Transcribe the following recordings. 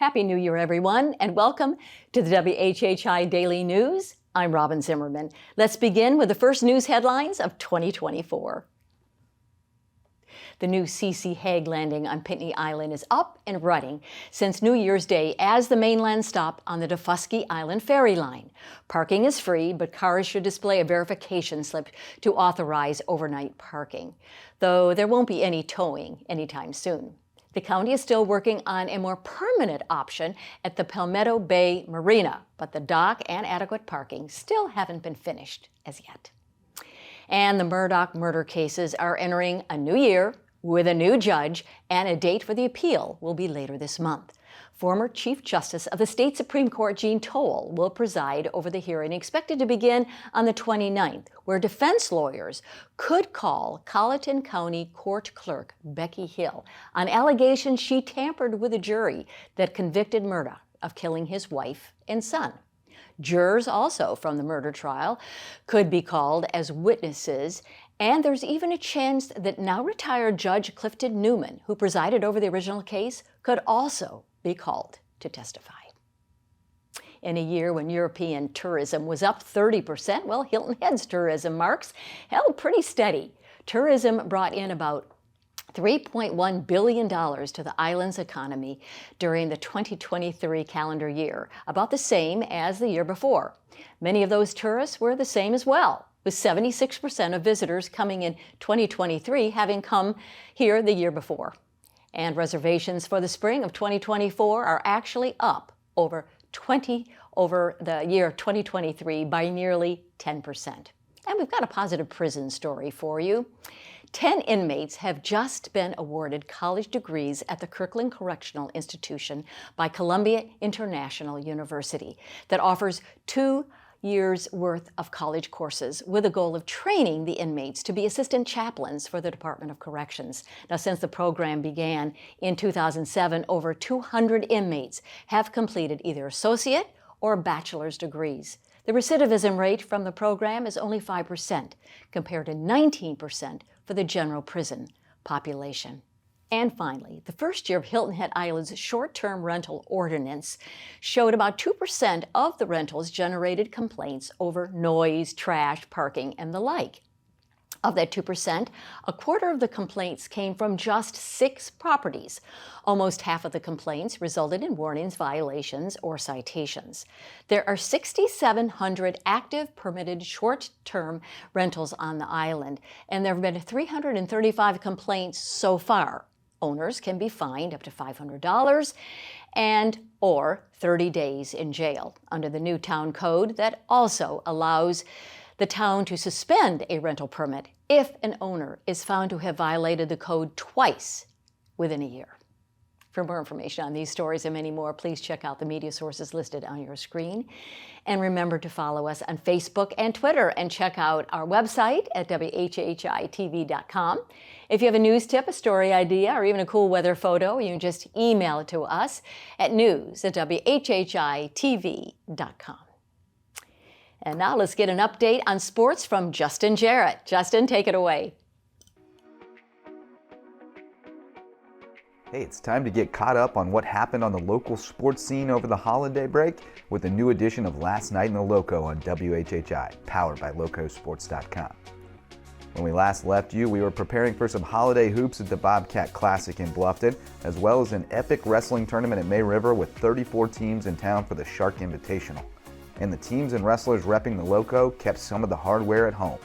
Happy New Year, everyone, and welcome to the WHHI Daily News. I'm Robyn Zimmerman. Let's begin with the first news headlines of 2024. The new C.C. Haig landing on Pitney Island is up and running since New Year's Day as the mainland stop on the Daufuskie Island ferry line. Parking is free, but cars should display a verification slip to authorize overnight parking, though there won't be any towing anytime soon. The county is still working on a more permanent option at the Palmetto Bay Marina, but the dock and adequate parking still haven't been finished as yet. And the Murdaugh murder cases are entering a new year with a new judge, and a date for the appeal will be later this month. Former Chief Justice of the State Supreme Court Jean Toal will preside over the hearing, expected to begin on the 29th, where defense lawyers could call Colleton County Court Clerk Becky Hill on allegations she tampered with a jury that convicted Murdaugh of killing his wife and son. Jurors also from the murder trial could be called as witnesses, and there's even a chance that now retired Judge Clifton Newman, who presided over the original case, could also be called to testify. In a year when European tourism was up 30%, well, Hilton Head's tourism marks held pretty steady. Tourism brought in about $3.1 billion to the island's economy during the 2023 calendar year, about the same as the year before. Many of those tourists were the same as well, with 76% of visitors coming in 2023 having come here the year before. And reservations for the spring of 2024 are actually up over the year 2023 by nearly 10%. And we've got a positive prison story for you. 10 inmates have just been awarded college degrees at the Kirkland Correctional Institution by Columbia International University that offers 2 years' worth of college courses with a goal of training the inmates to be assistant chaplains for the Department of Corrections. Now, since the program began in 2007, over 200 inmates have completed either associate or bachelor's degrees. The recidivism rate from the program is only 5%, compared to 19% for the general prison population. And finally, the first year of Hilton Head Island's short-term rental ordinance showed about 2% of the rentals generated complaints over noise, trash, parking, and the like. Of that 2%, a quarter of the complaints came from just 6 properties. Almost half of the complaints resulted in warnings, violations, or citations. There are 6,700 active permitted short-term rentals on the island, and there have been 335 complaints so far. Owners can be fined up to $500 and or 30 days in jail under the new town code that also allows the town to suspend a rental permit if an owner is found to have violated the code twice within a year. For more information on these stories and many more, please check out the media sources listed on your screen. And remember to follow us on Facebook and Twitter, and check out our website at WHHI-TV.com. If you have a news tip, a story idea, or even a cool weather photo, you can just email it to us at news@WHHI-TV.com. And now let's get an update on sports from Justin Jarrett. Justin, take it away. Hey, it's time to get caught up on what happened on the local sports scene over the holiday break with a new edition of Last Night in the Lowco on WHHI, powered by LowcoSports.com. When we last left you, we were preparing for some holiday hoops at the Bobcat Classic in Bluffton, as well as an epic wrestling tournament at May River with 34 teams in town for the Shark Invitational. And the teams and wrestlers repping the Lowco kept some of the hardware at home.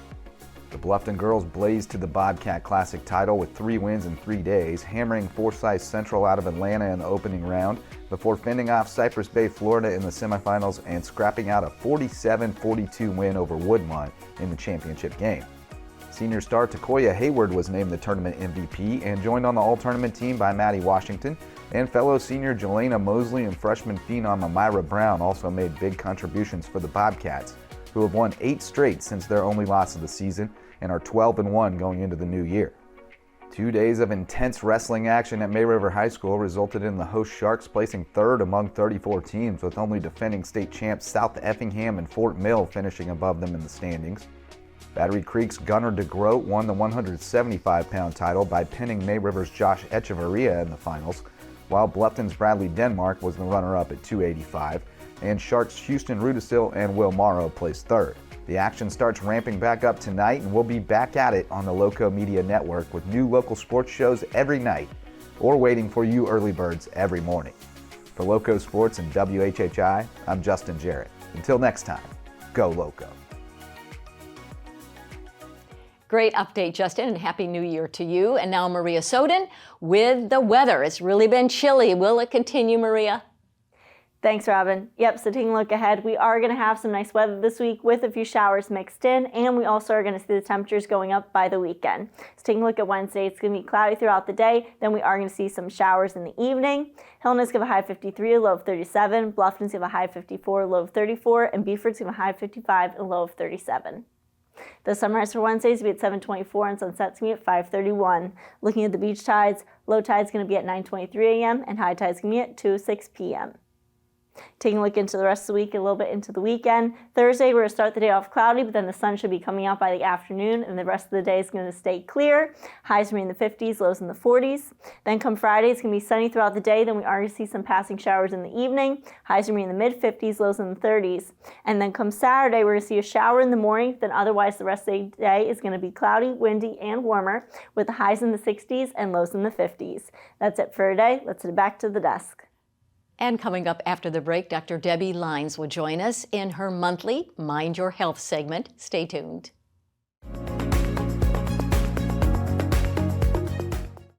The Bluffton girls blazed to the Bobcat Classic title with 3 wins in 3 days, hammering Forsyth Central out of Atlanta in the opening round before fending off Cypress Bay, Florida in the semifinals and scrapping out a 47-42 win over Woodmont in the championship game. Senior star Takoya Hayward was named the tournament MVP and joined on the all-tournament team by Maddie Washington, and fellow senior Jelena Mosley and freshman phenom Amira Brown also made big contributions for the Bobcats, who have won 8 straight since their only loss of the season and are 12-1 going into the new year. 2 days of intense wrestling action at May River High School resulted in the host Sharks placing 3rd among 34 teams, with only defending state champs South Effingham and Fort Mill finishing above them in the standings. Battery Creek's Gunnar DeGroat won the 175-pound title by pinning May River's Josh Echeverria in the finals, while Bluffton's Bradley Denmark was the runner-up at 285, and Sharks' Houston Rudisill and Will Morrow placed third. The action starts ramping back up tonight, and we'll be back at it on the Lowco Media Network with new local sports shows every night, or waiting for you early birds every morning. For Lowco Sports and WHHI, I'm Justin Jarrett. Until next time, go Lowco. Great update, Justin, and Happy New Year to you. And now Maria Soden with the weather. It's really been chilly. Will it continue, Maria? Thanks, Robyn. Yep, so taking a look ahead, we are going to have some nice weather this week with a few showers mixed in, and we also are going to see the temperatures going up by the weekend. So taking a look at Wednesday, it's going to be cloudy throughout the day, then we are going to see some showers in the evening. Hillness going to have a high of 53, a low of 37. Bluffton's going to have a high of 54, a low of 34, and Beaufort's going to have a high of 55, and a low of 37. The sunrise for Wednesday is going to be at 7:24 and sunset's going to be at 5:31. Looking at the beach tides, low tide's going to be at 9:23 a.m. and high tide's going to be at 2:06 p.m. Taking a look into the rest of the week, a little bit into the weekend. Thursday, we're going to start the day off cloudy, but then the sun should be coming out by the afternoon, and the rest of the day is going to stay clear. Highs will be in the 50s, lows in the 40s. Then come Friday, it's going to be sunny throughout the day. Then we are going to see some passing showers in the evening. Highs will be in the mid-50s, lows in the 30s. And then come Saturday, we're going to see a shower in the morning. Then otherwise, the rest of the day is going to be cloudy, windy, and warmer, with the highs in the 60s and lows in the 50s. That's it for today. Let's head back to the desk. And coming up after the break, Dr. Debbie Lines will join us in her monthly Mind Your Health segment. Stay tuned.